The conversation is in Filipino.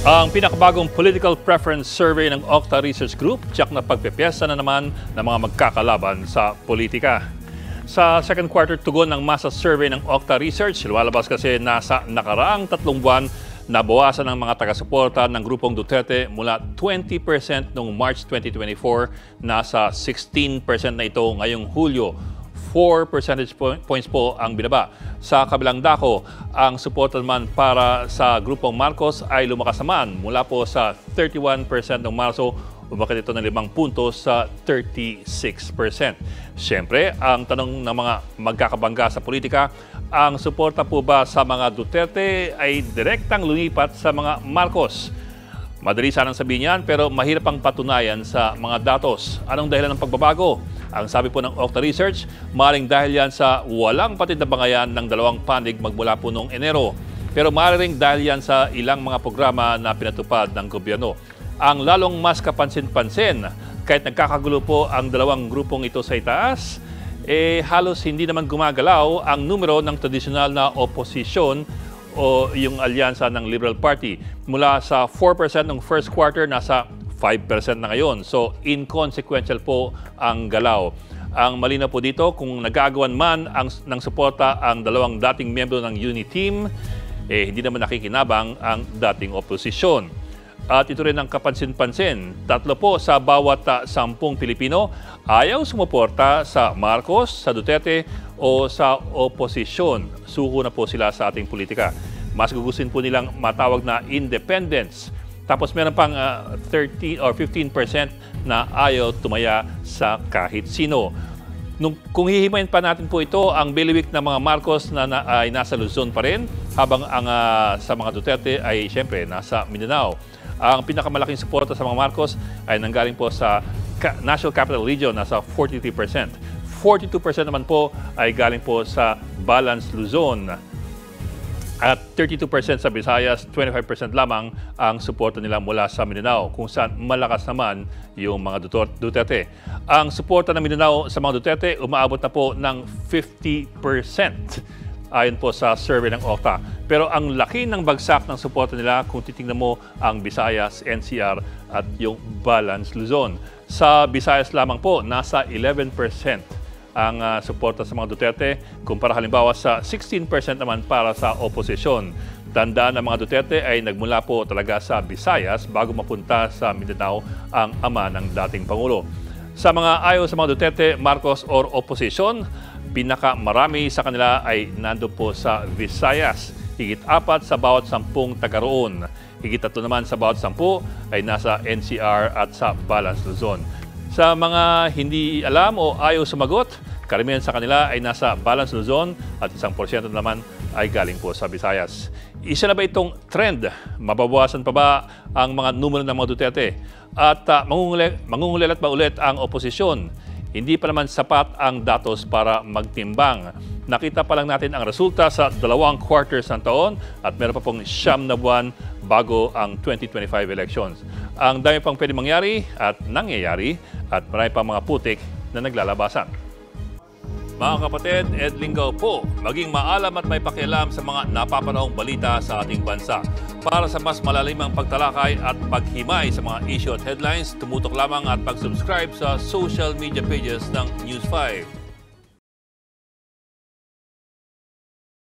Ang pinakabagong political preference survey ng Okta Research Group tiyak na pagpepiyesta na naman ng mga magkakalaban sa politika. Sa second quarter tugon ng masa survey ng Okta Research, lumalabas kasi nasa nakaraang 3 buwan nabawasan ng mga taga-suporta ng grupong Duterte mula 20% noong March 2024, nasa 16% na ito ngayong Hulyo. 4 percentage points po ang binaba. Sa kabilang dako, ang suporta naman para sa grupong Marcos ay lumakas naman mula po sa 31% noong Marso, umakit ito ng 5 puntos sa 36%. Siyempre, ang tanong ng mga magkakabangga sa politika, ang suporta po ba sa mga Duterte ay direktang lumipat sa mga Marcos? Madali sanang sabihin yan, pero mahirap ang patunayan sa mga datos. Anong dahilan ng pagbabago? Ang sabi po ng Okta Research, maaaring dahil yan sa walang patid na bangayan ng dalawang panig magmula po noong Enero. Pero maaaring dahil yan sa ilang mga programa na pinatupad ng gobyerno. Ang lalong mas kapansin-pansin, kahit nagkakagulo po ang dalawang grupong ito sa itaas, halos hindi naman gumagalaw ang numero ng tradisyonal na oposisyon o yung alyansa ng Liberal Party. Mula sa 4% ng first quarter, nasa 5% na ngayon. So, inconsequential po ang galaw. Ang malinaw po dito, kung nagagawan man ng suporta ang dalawang dating miyembro ng unit team, hindi naman nakikinabang ang dating oposisyon. At ito rin ang kapansin-pansin. 3 po sa bawat 10 Pilipino ayaw sumuporta sa Marcos, sa Duterte o sa oposisyon. Suko na po sila sa ating politika. Mas gugustuhin po nilang matawag na independents. Tapos meron pang 13 or 15% na ayaw tumaya sa kahit sino. Kung hihimayin pa natin po ito, ang bailiwick ng mga Marcos ay nasa Luzon pa rin, habang ang sa mga Duterte ay siyempre nasa Mindanao. Ang pinakamalaking suporta sa mga Marcos ay nanggaling po sa National Capital Region, nasa 43%. 42% naman po ay galing po sa Balance Luzon. At 32% sa Visayas, 25% lamang ang suporta nila mula sa Mindanao, kung saan malakas naman yung mga Duterte. Ang suporta ng Mindanao sa mga Duterte umaabot na po ng 50%, ayon po sa survey ng Okta. Pero ang laki ng bagsak ng suporta nila kung titingnan mo ang Visayas, NCR at yung Balance Luzon. Sa Visayas lamang po, nasa 11% ang suporta sa mga Duterte, kumpara halimbawa sa 16% naman para sa oposisyon. Tandaan ng mga Duterte ay nagmula po talaga sa Visayas bago mapunta sa Mindanao ang ama ng dating Pangulo. Sa mga ayaw sa mga Duterte, Marcos or oposisyon, pinakamarami sa kanila ay nando po sa Visayas. Higit 4 sa bawat 10 taga roon. Higit 3 naman sa bawat 10 ay nasa NCR at sa Balance Luzon. Sa mga hindi alam o ayaw sumagot, karamihan sa kanila ay nasa Balance Luzon at 1% naman ay galing po sa Visayas. Isa na ba itong trend? Mababawasan pa ba ang mga numero ng mga Duterte? At mangungulilat ba ulit ang oposisyon? Hindi pa naman sapat ang datos para magtimbang. Nakita pa lang natin ang resulta sa 2 quarters ng taon at meron pa pong 9 na buwan bago ang 2025 elections. Ang dami pang pwede mangyari at nangyayari at marami pang mga putik na naglalabasan. Mga kapatid, Ed Lingaw po, maging maalam at may pakialam sa mga napapanahong balita sa ating bansa. Para sa mas malalimang pagtalakay at paghimay sa mga issue at headlines, tumutok lamang at mag-subscribe sa social media pages ng News 5.